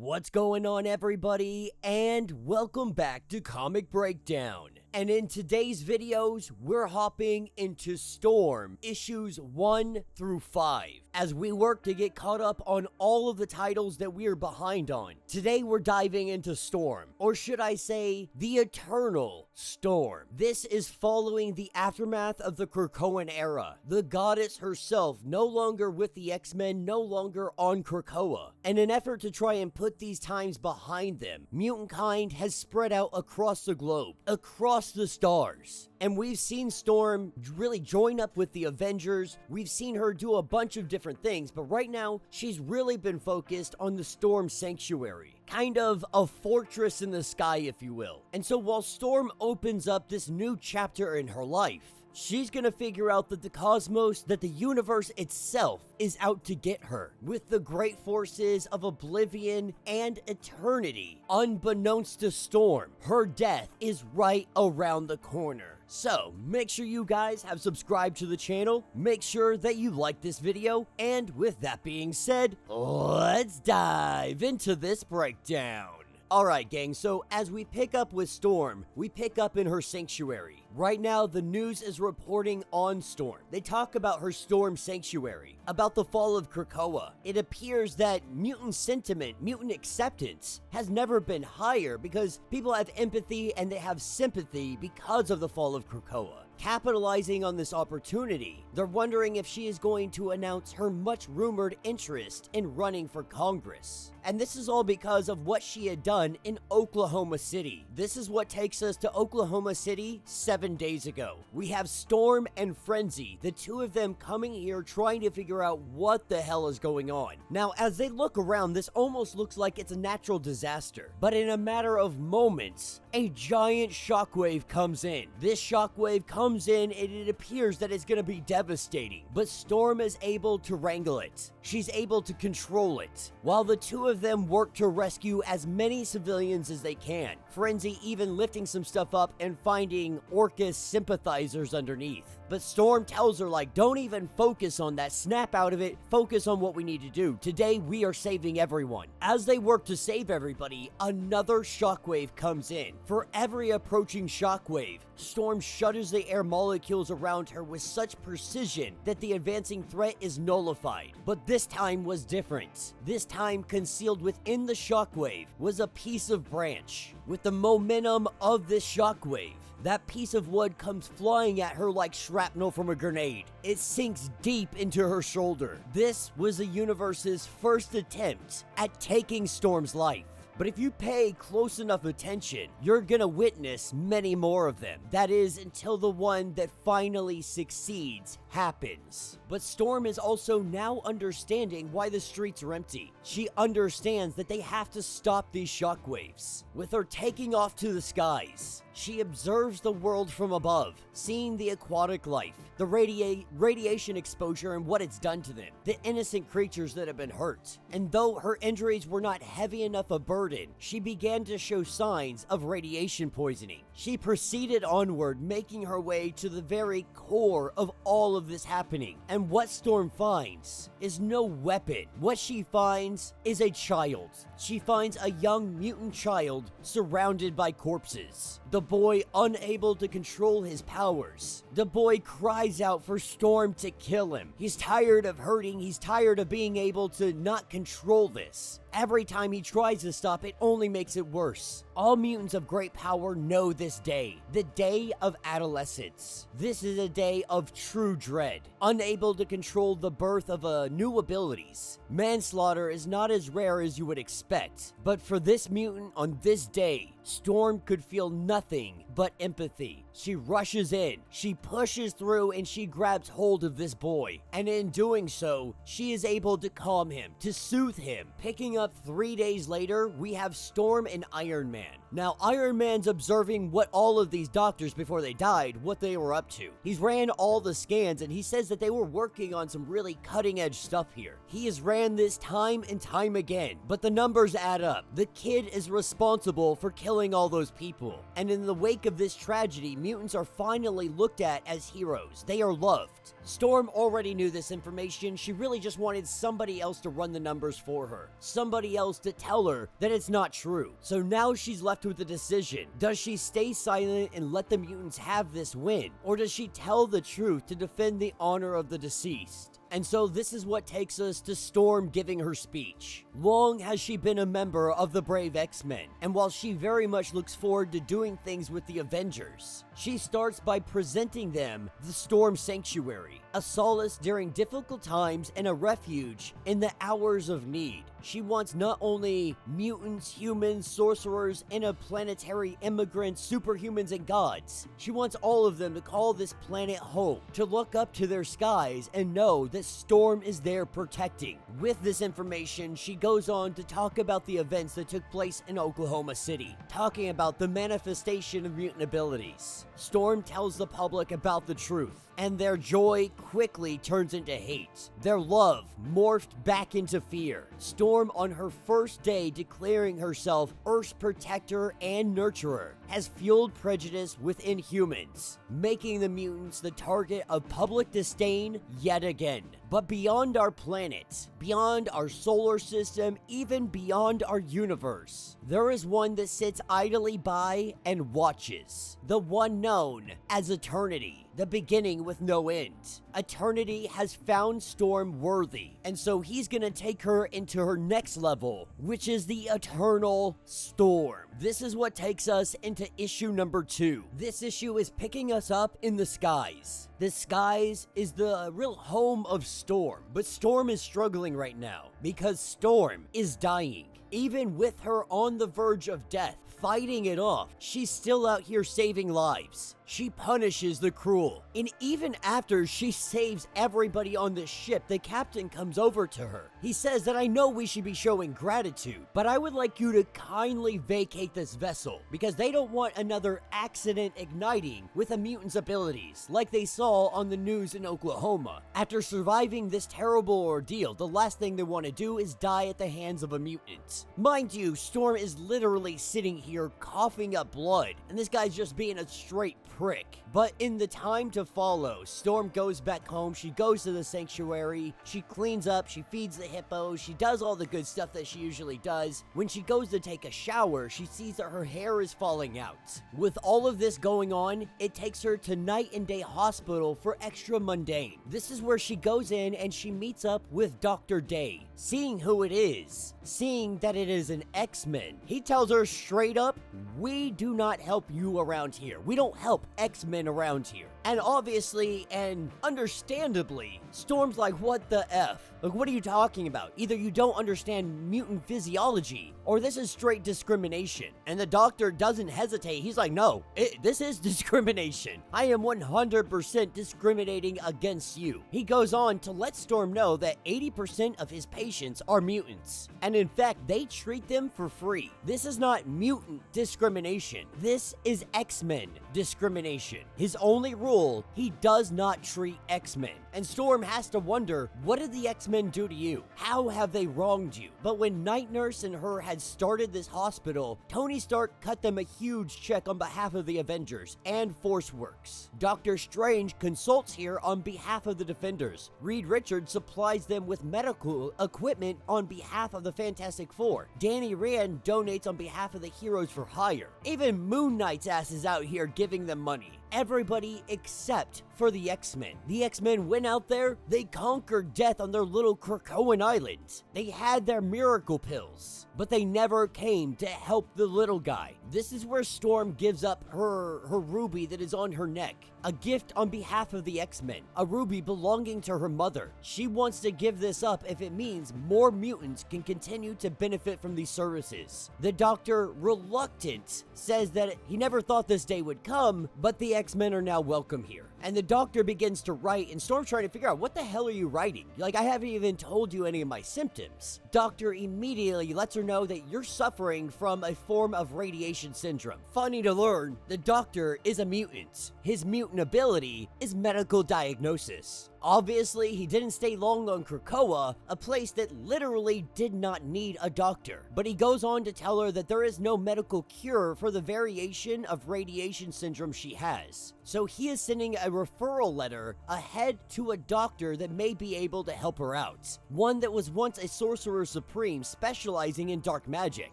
What's going on, everybody, and welcome back to Comic Breakdown. And in today's videos, we're hopping into Storm issues 1 through 5 as we work to get caught up on all of the titles that we're behind on. Today we're diving into Storm, or should I say, the Eternal Storm. This is following the aftermath of the Krakoan era. The goddess herself no longer with the X-Men, no longer on Krakoa. In an effort to try and put these times behind them, mutant kind has spread out across the globe, across the stars. And we've seen Storm really join up with the Avengers. We've seen her do a bunch of different things, but right now she's really been focused on the Storm Sanctuary. Kind of a fortress in the sky, if you will. And so while Storm opens up this new chapter in her life, she's gonna figure out that the cosmos, that the universe itself is out to get her, with the great forces of oblivion and eternity. Unbeknownst to Storm, her death is right around the corner. So, make sure you guys have subscribed to the channel, make sure that you like this video, and with that being said, let's dive into this breakdown. Alright gang, so as we pick up with Storm, we pick up in her sanctuary. Right now, the news is reporting on Storm. They talk about her Storm Sanctuary, about the fall of Krakoa. It appears that mutant sentiment, mutant acceptance, has never been higher because people have empathy and they have sympathy because of the fall of Krakoa. Capitalizing on this opportunity, they're wondering if she is going to announce her much rumored interest in running for Congress. And this is all because of what she had done in Oklahoma City. This is what takes us to Oklahoma City 7 days ago. We have Storm and Frenzy, the two of them coming here trying to figure out what the hell is going on. Now, as they look around, this almost looks like it's a natural disaster. But in a matter of moments, a giant shockwave comes in. This shockwave comes in and it appears that it's going to be devastating. But Storm is able to wrangle it. She's able to control it, while the two of them work to rescue as many civilians as they can. Frenzy even lifting some stuff up and finding Orcus sympathizers underneath. But Storm tells her, like, don't even focus on that, snap out of it, focus on what we need to do. Today we are saving everyone. As they work to save everybody, another shockwave comes in. For every approaching shockwave, Storm shudders the air molecules around her with such precision that the advancing threat is nullified. But this time was different. This time, concealed within the shockwave was a piece of branch. With the momentum of this shockwave, that piece of wood comes flying at her like shrapnel from a grenade. It sinks deep into her shoulder. This was the universe's first attempt at taking Storm's life. But if you pay close enough attention, you're gonna witness many more of them. That is, until the one that finally succeeds happens. But Storm is also now understanding why the streets are empty. She understands that they have to stop these shockwaves. With her taking off to the skies, she observes the world from above, seeing the aquatic life, the radiation exposure and what it's done to them, the innocent creatures that have been hurt. And though her injuries were not heavy enough a burden, she began to show signs of radiation poisoning. She proceeded onward, making her way to the very core of all of this happening. And what Storm finds is no weapon. What she finds is a child. She finds a young mutant child surrounded by corpses. The boy unable to control his powers. The boy cries out for Storm to kill him. He's tired of hurting. He's tired of being able to not control this. Every time he tries to stop, it only makes it worse. All mutants of great power know this day, the day of adolescence. This is a day of true dread, unable to control the birth of new abilities. Manslaughter is not as rare as you would expect, but for this mutant on this day, Storm could feel nothing but empathy. She rushes in, she pushes through, and she grabs hold of this boy. And in doing so, she is able to calm him, to soothe him. Picking up 3 days later, we have Storm and Iron Man. Now, Iron Man's observing what all of these doctors before they died, what they were up to. He's ran all the scans and he says that they were working on some really cutting edge stuff here. He has ran this time and time again, but the numbers add up. The kid is responsible for killing all those people. And in the wake wake of this tragedy, mutants are finally looked at as heroes. They are loved. Storm already knew this information. She really just wanted somebody else to run the numbers for her. Somebody else to tell her that it's not true. So now she's left with a decision. Does she stay silent and let the mutants have this win? Or does she tell the truth to defend the honor of the deceased? And so this is what takes us to Storm giving her speech. Long has she been a member of the brave X-Men, and while she very much looks forward to doing things with the Avengers, she starts by presenting them the Storm Sanctuary, a solace during difficult times and a refuge in the hours of need. She wants not only mutants, humans, sorcerers, interplanetary immigrants, superhumans, and gods. She wants all of them to call this planet home, to look up to their skies and know that Storm is there protecting. With this information, she goes on to talk about the events that took place in Oklahoma City, talking about the manifestation of mutant abilities. Storm tells the public about the truth, and their joy quickly turns into hate. Their love morphed back into fear. Storm, on her first day declaring herself Earth's protector and nurturer, has fueled prejudice within humans, making the mutants the target of public disdain yet again. But beyond our planet, beyond our solar system, even beyond our universe, there is one that sits idly by and watches. The one known as Eternity, the beginning with no end. Eternity has found Storm worthy, and so he's gonna take her into her next level, which is the Eternal Storm. This is what takes us into issue number 2. This issue is picking us up in the skies. The skies is the real home of Storm, but Storm is struggling right now because Storm is dying. Even with her on the verge of death, fighting it off, she's still out here saving lives. She punishes the cruel. And even after she saves everybody on the ship, the captain comes over to her. He says that I know we should be showing gratitude, but I would like you to kindly vacate this vessel because they don't want another accident igniting with a mutant's abilities like they saw on the news in Oklahoma. After surviving this terrible ordeal, the last thing they want to do is die at the hands of a mutant. Mind you, Storm is literally sitting here coughing up blood, and this guy's just being a straight prick. But in the time to follow, Storm goes back home, she goes to the sanctuary, she cleans up, she feeds the hippos, she does all the good stuff that she usually does. When she goes to take a shower, she sees that her hair is falling out. With all of this going on, it takes her to Night and Day Hospital for extra mundane. This is where she goes in and she meets up with Dr. Day. Seeing who it is, seeing that it is an X-Men, he tells her straight up, we do not help you around here. We don't help X-Men around here. And obviously and understandably, Storm's like, what the F? Like, what are you talking about? Either you don't understand mutant physiology, or this is straight discrimination. And the doctor doesn't hesitate. He's like, no, this is discrimination. I am 100% discriminating against you. He goes on to let Storm know that 80% of his patients are mutants. And in fact, they treat them for free. This is not mutant discrimination. This is X-Men discrimination. His only rule, he does not treat X-Men. And Storm has to wonder, what did the X-Men do to you? How have they wronged you? But when Night Nurse and her had started this hospital, Tony Stark cut them a huge check on behalf of the Avengers and ForceWorks. Doctor Strange consults here on behalf of the Defenders. Reed Richards supplies them with medical equipment on behalf of the Fantastic Four. Danny Rand donates on behalf of the Heroes for Hire. Even Moon Knight's ass is out here giving them money. Everybody except for the X-Men. The X-Men went out there, they conquered death on their little Krakoan island. They had their miracle pills, but they never came to help the little guy. This is where Storm gives up her ruby that is on her neck. A gift on behalf of the X-Men, a ruby belonging to her mother. She wants to give this up if it means more mutants can continue to benefit from these services. The Doctor, reluctant, says that he never thought this day would come, but the X-Men are now welcome here. And the Doctor begins to write, and Storm's trying to figure out, what the hell are you writing? Like, I haven't even told you any of my symptoms. Doctor immediately lets her know that you're suffering from a form of radiation syndrome. Funny to learn, the Doctor is a mutant. His mutant ability is medical diagnosis. Obviously, he didn't stay long on Krakoa, a place that literally did not need a doctor. But he goes on to tell her that there is no medical cure for the variation of radiation syndrome she has. So he is sending a referral letter ahead to a doctor that may be able to help her out. One that was once a sorcerer supreme specializing in dark magic.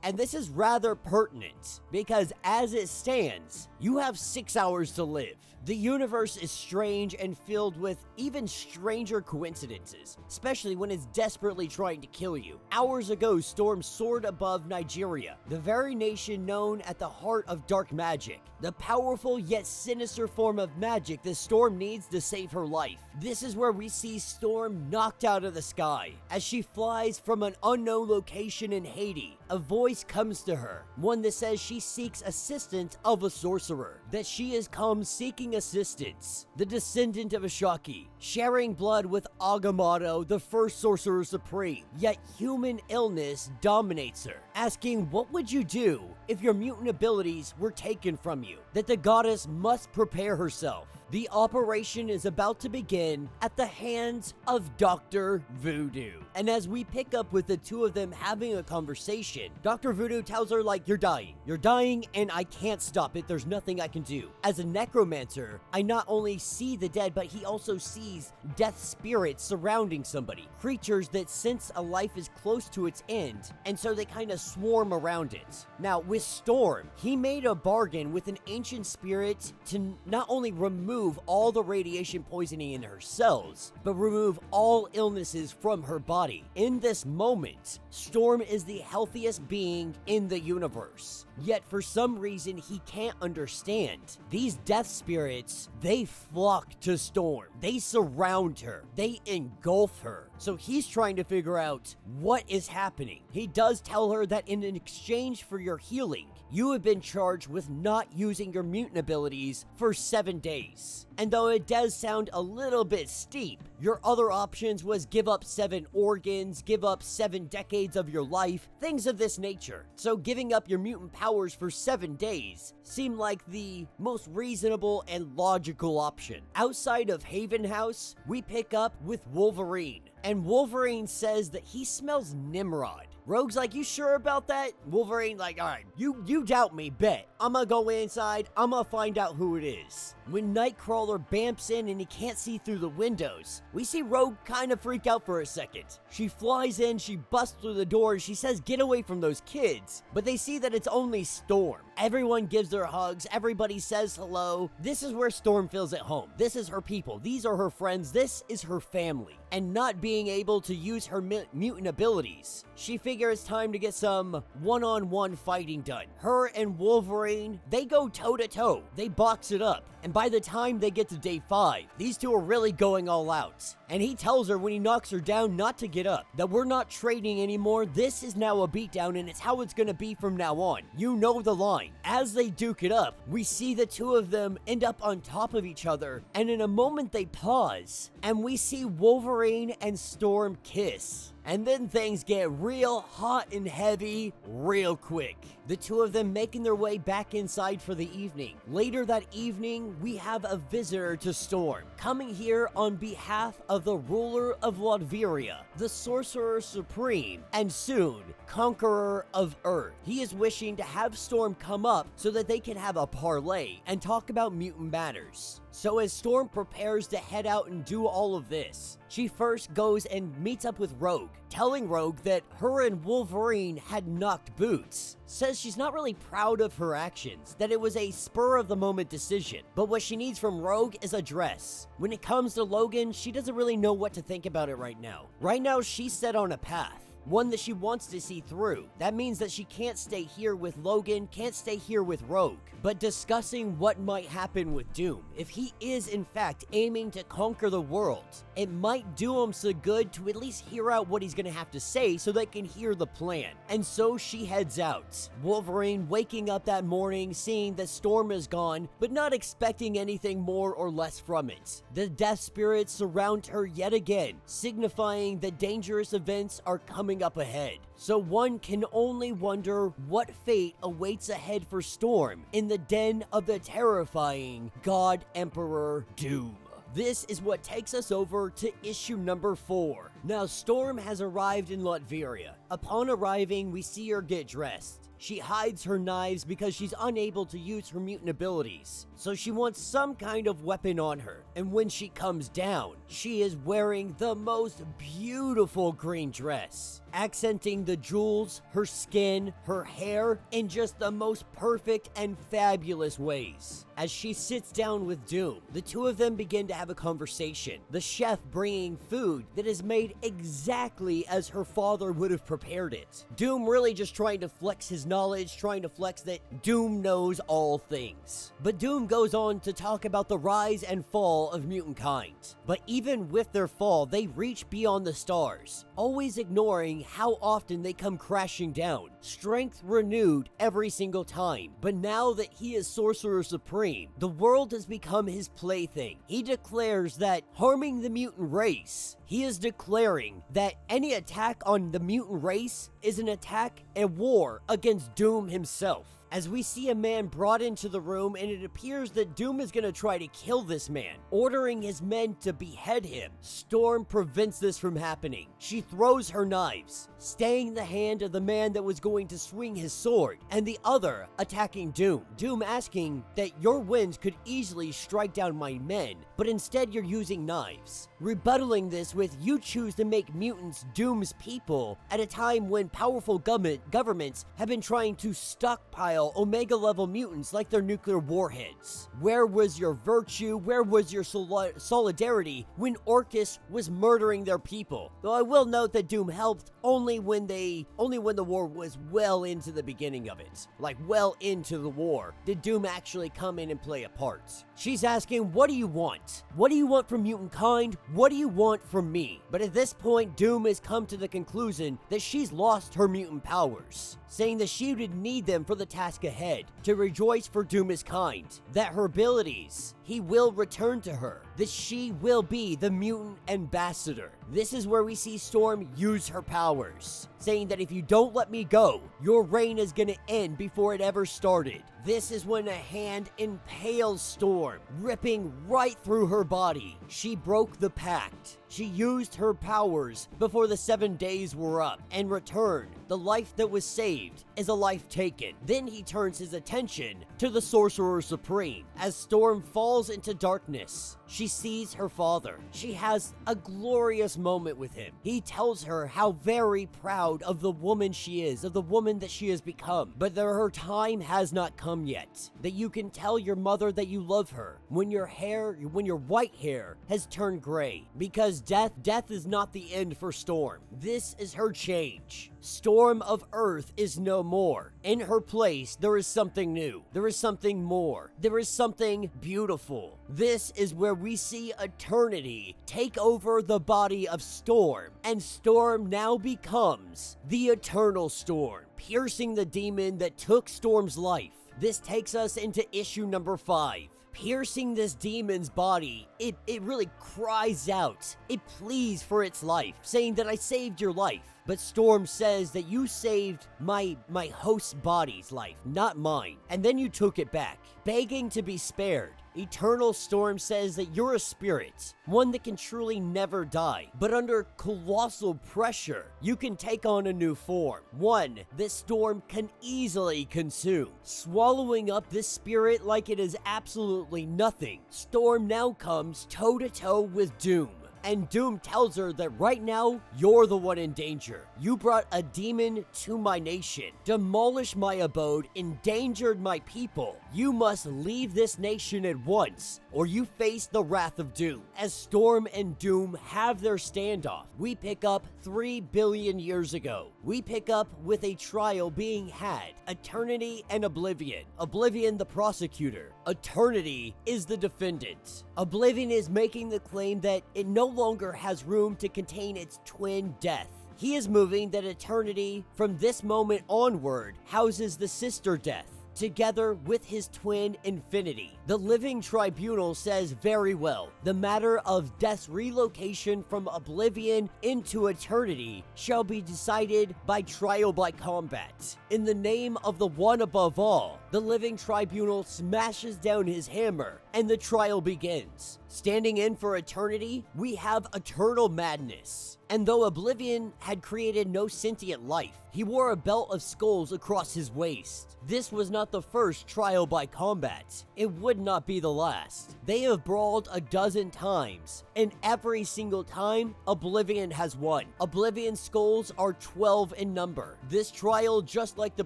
And this is rather pertinent, because as it stands, you have 6 hours to live. The universe is strange and filled with even stranger coincidences, especially when it's desperately trying to kill you. Hours ago, Storm soared above Nigeria, the very nation known at the heart of dark magic, the powerful yet sinister form of magic that Storm needs to save her life. This is where we see Storm knocked out of the sky. As she flies from an unknown location in Haiti, a voice comes to her, one that says she seeks assistance of a sorcerer, that she has come seeking assistance, the descendant of Ashaki, sharing blood with Agamotto, the first sorcerer supreme, yet human illness dominates her, asking what would you do if your mutant abilities were taken from you, that the goddess must prepare herself. The operation is about to begin at the hands of Dr. Voodoo. And as we pick up with the two of them having a conversation, Dr. Voodoo tells her, like, you're dying and I can't stop it, there's nothing I can do. As a necromancer, I not only see the dead, but he also sees death spirits surrounding somebody, creatures that sense a life is close to its end, and so they kind of swarm around it. Now, with Storm, he made a bargain with an ancient spirit to not only remove all the radiation poisoning in her cells, but remove all illnesses from her body. In this moment, Storm is the healthiest being in the universe. Yet for some reason he can't understand. These death spirits, they flock to Storm. They surround her. They engulf her. So he's trying to figure out what is happening. He does tell her that in exchange for your healing, you have been charged with not using your mutant abilities for 7 days. And though it does sound a little bit steep, your other options was give up 7 organs, give up 7 decades of your life, things of this nature. So giving up your mutant powers for 7 days seemed like the most reasonable and logical option. Outside of Haven House, we pick up with Wolverine. And Wolverine says that he smells Nimrod. Rogue's like, you sure about that? Wolverine like, alright, you doubt me, bet. I'ma go inside, I'ma find out who it is. When Nightcrawler bamps in and he can't see through the windows, we see Rogue kind of freak out for a second. She flies in, she busts through the door, and she says get away from those kids. But they see that it's only Storm. Everyone gives their hugs, everybody says hello. This is where Storm feels at home. This is her people, these are her friends, this is her family. And not being able to use her mutant abilities, she figures it's time to get some one-on-one fighting done. Her and Wolverine, they go toe-to-toe. They box it up. And by the time they get to day 5, these two are really going all out. And he tells her when he knocks her down not to get up, that we're not trading anymore, this is now a beatdown and it's how it's gonna be from now on. You know the line. As they duke it up, we see the two of them end up on top of each other, and in a moment they pause, and we see Wolverine and Storm kiss. And then things get real hot and heavy real quick. The two of them making their way back inside for the evening. Later that evening, we have a visitor to Storm, coming here on behalf of the ruler of Latveria, the Sorcerer Supreme, and soon, Conqueror of Earth. He is wishing to have Storm come up so that they can have a parlay and talk about mutant matters. So as Storm prepares to head out and do all of this, she first goes and meets up with Rogue, telling Rogue that her and Wolverine had knocked boots. Says she's not really proud of her actions, that it was a spur-of-the-moment decision, but what she needs from Rogue is a dress. When it comes to Logan, she doesn't really know what to think about it right now. Right now, she's set on a path. One that she wants to see through. That means that she can't stay here with Logan, can't stay here with Rogue, but discussing what might happen with Doom. If he is in fact aiming to conquer the world, it might do him so good to at least hear out what he's gonna have to say so they can hear the plan. And so she heads out. Wolverine waking up that morning, seeing that Storm is gone, but not expecting anything more or less from it. The death spirits surround her yet again, signifying that dangerous events are coming up ahead. So one can only wonder what fate awaits ahead for Storm in the den of the terrifying God Emperor Doom. This is what takes us over to issue number 4. Now, Storm has arrived in Latveria. Upon arriving, we see her get dressed. She hides her knives because she's unable to use her mutant abilities, so she wants some kind of weapon on her. And when she comes down, she is wearing the most beautiful green dress, accenting the jewels, her skin, her hair in just the most perfect and fabulous ways. As she sits down with Doom, the two of them begin to have a conversation, the chef bringing food that is made exactly as her father would have prepared it. Doom really just trying to flex his knowledge, trying to flex that Doom knows all things. But Doom goes on to talk about the rise and fall of mutant kind. But even with their fall, they reach beyond the stars, always ignoring how often they come crashing down. Strength renewed every single time. But now that he is Sorcerer Supreme, the world has become his plaything. He declares that harming the mutant race, he is declaring that any attack on the mutant race is an attack and war against Doom himself. As we see a man brought into the room, and it appears that Doom is going to try to kill this man, ordering his men to behead him. Storm prevents this from happening. She throws her knives, staying the hand of the man that was going to swing his sword, and the other attacking Doom. Doom asking that your winds could easily strike down my men, but instead you're using knives. Rebuttaling this with, you choose to make mutants Doom's people at a time when powerful governments have been trying to stockpile Omega level mutants like their nuclear warheads. Where was your virtue? Where was your solidarity when Orcus was murdering their people? Though I will note that Doom helped only when the war was well into the beginning of it. Like well into the war did Doom actually come in and play a part. She's asking, what do you want? What do you want from mutant kind? What do you want from me? But at this point, Doom has come to the conclusion that she's lost her mutant powers, saying that she would need them for the task ahead, to rejoice for Doom is kind, that her abilities, he will return to her, that she will be the mutant ambassador. This is where we see Storm use her powers, saying that if you don't let me go, your reign is gonna end before it ever started. This is when a hand impales Storm, ripping right through her body. She broke the pact. She used her powers before the 7 days were up, and returned. The life that was saved is a life taken. Then he turns his attention to the Sorcerer Supreme. As Storm falls into darkness, she sees her father. She has a glorious moment with him. He tells her how very proud of the woman she is, of the woman that she has become, but that her time has not come yet. That you can tell your mother that you love her when your white hair has turned gray, because death is not the end for Storm. This is her change. Storm of Earth is no more. In her place, there is something new. There is something more. There is something beautiful. This is where we see eternity take over the body of Storm, and Storm now becomes the Eternal Storm, piercing the demon that took Storm's life. This takes us into issue number 5. Piercing this demon's body, it really cries out. It pleads for its life, saying that I saved your life. But Storm says that you saved my host's body's life, not mine. And then you took it back, begging to be spared. Eternal Storm says that you're a spirit, one that can truly never die, but under colossal pressure, you can take on a new form, one that Storm can easily consume. Swallowing up this spirit like it is absolutely nothing, Storm now comes toe-to-toe with Doom. And Doom tells her that right now, you're the one in danger. You brought a demon to my nation, demolished my abode, endangered my people. You must leave this nation at once, or you face the wrath of Doom. As Storm and Doom have their standoff, we pick up 3 billion years ago. We pick up with a trial being had. Eternity and Oblivion. Oblivion the prosecutor. Eternity is the defendant. Oblivion is making the claim that it no longer has room to contain its twin Death. He is moving that Eternity, from this moment onward, houses the sister Death, together with his twin Infinity. The Living Tribunal says very well, the matter of Death's relocation from Oblivion into Eternity shall be decided by trial by combat. In the name of the one above all, the Living Tribunal smashes down his hammer and the trial begins. Standing in for Eternity, we have Eternal Madness. And though Oblivion had created no sentient life, he wore a belt of skulls across his waist. This was not the first trial by combat. It would not be the last. They have brawled a dozen times, and every single time, Oblivion has won. Oblivion's skulls are 12 in number. This trial, just like the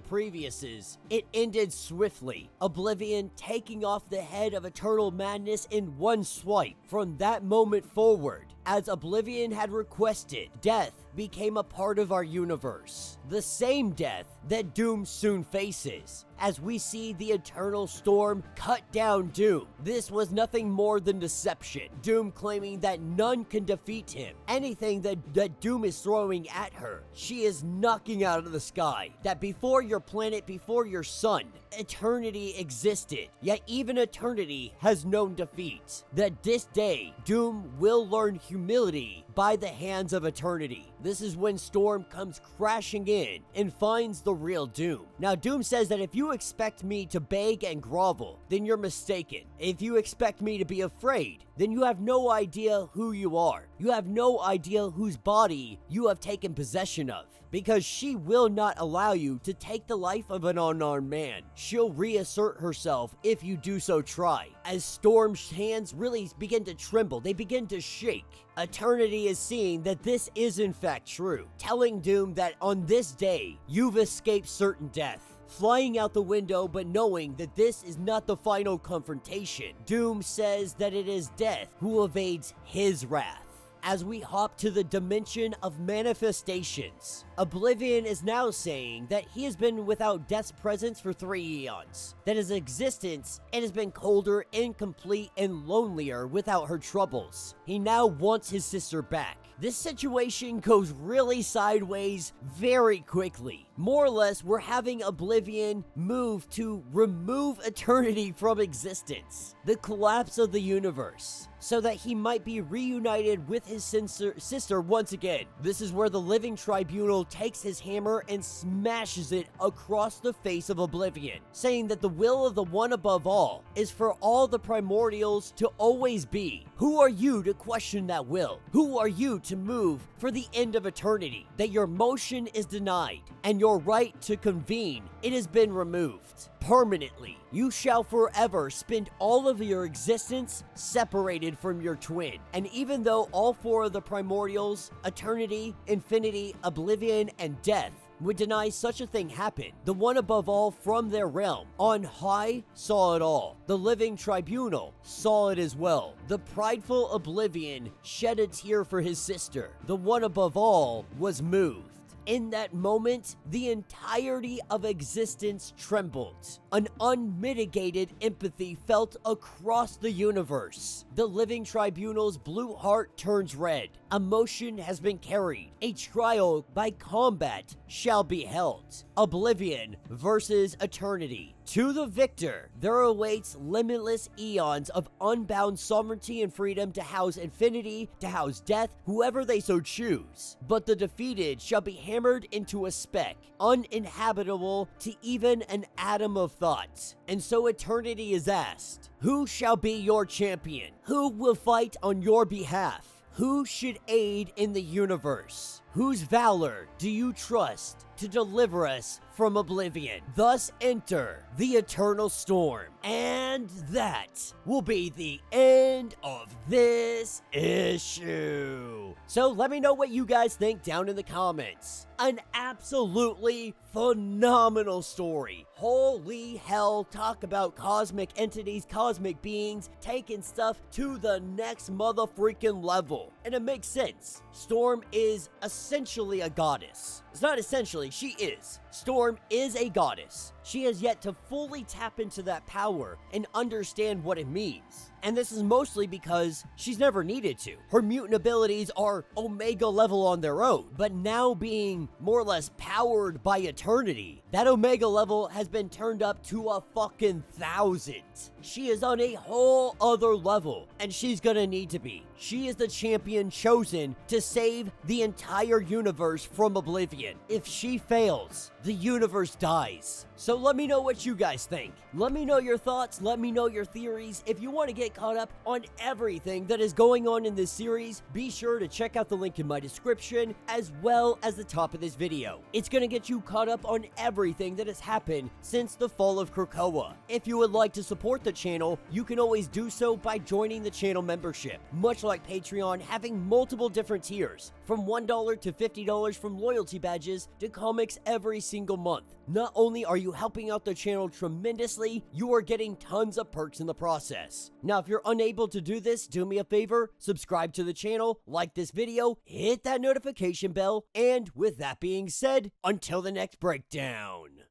previous's, it ended swiftly. Oblivion taking off the head of Eternal Madness in one swipe. From that moment forward, as Oblivion had requested, death became a part of our universe. The same death that Doom soon faces, as we see the Eternal Storm cut down Doom. This was nothing more than deception. Doom claiming that none can defeat him. Anything that Doom is throwing at her, she is knocking out of the sky. That before your planet, before your sun, Eternity existed. Yet even Eternity has known defeat. That this day, Doom will learn humility by the hands of Eternity. This is when Storm comes crashing in and finds the real Doom. Now, Doom says that if you expect me to beg and grovel, then you're mistaken. If you expect me to be afraid, then you have no idea who you are. You have no idea whose body you have taken possession of, because she will not allow you to take the life of an unarmed man. She'll reassert herself if you do so try. As Storm's hands really begin to tremble, they begin to shake. Eternity is seeing that this is in fact true, telling Doom that on this day, you've escaped certain death. Flying out the window, but knowing that this is not the final confrontation, Doom says that it is death who evades his wrath. As we hop to the dimension of manifestations, Oblivion is now saying that he has been without Death's presence for 3 eons, that his existence it has been colder, incomplete, and lonelier without her troubles. He now wants his sister back. This situation goes really sideways very quickly. More or less, we're having Oblivion move to remove Eternity from existence, the collapse of the universe, so that he might be reunited with his sister once again. This is where the Living Tribunal takes his hammer and smashes it across the face of Oblivion, saying that the will of the One Above All is for all the primordials to always be. Who are you to question that will? Who are you to move for the end of eternity? That your motion is denied, and your right to convene, it has been removed permanently. You shall forever spend all of your existence separated from your twin. And even though all 4 of the primordials, eternity, infinity, oblivion, and death, would deny such a thing happen, the One Above All from their realm on high saw it all. The Living Tribunal saw it as well. The prideful Oblivion shed a tear for his sister. The One Above All was moved. In that moment, the entirety of existence trembled. An unmitigated empathy felt across the universe. The Living Tribunal's blue heart turns red. Emotion has been carried. A trial by combat shall be held. Oblivion versus Eternity. To the victor, there awaits limitless eons of unbound sovereignty and freedom to house infinity, to house death, whoever they so choose. But the defeated shall be hammered into a speck, uninhabitable to even an atom of thought. And so eternity is asked, who shall be your champion? Who will fight on your behalf? Who should aid in the universe? Whose valor do you trust to deliver us from oblivion? Thus enter the Eternal Storm. And that will be the end of this issue. So let me know what you guys think down in the comments. An absolutely phenomenal story. Holy hell, talk about cosmic entities, cosmic beings, taking stuff to the next motherfreaking level. And it makes sense. Storm is essentially a goddess. It's not essentially, she is. Storm is a goddess. She has yet to fully tap into that power and understand what it means. And this is mostly because she's never needed to. Her mutant abilities are Omega level on their own, but now being more or less powered by eternity, that Omega level has been turned up to a fucking 1,000. She is on a whole other level, and she's gonna need to be. She is the champion chosen to save the entire universe from oblivion. If she fails, the universe dies. So So let me know what you guys think. Let me know your thoughts, let me know your theories. If you want to get caught up on everything that is going on in this series, be sure to check out the link in my description as well as the top of this video. It's going to get you caught up on everything that has happened since the fall of Krakoa. If you would like to support the channel, you can always do so by joining the channel membership. Much like Patreon, having multiple different tiers, from $1 to $50 from loyalty badges to comics every single month. Not only are you helping out the channel tremendously, you are getting tons of perks in the process. Now, if you're unable to do this, do me a favor, subscribe to the channel, like this video, hit that notification bell, and with that being said, until the next breakdown.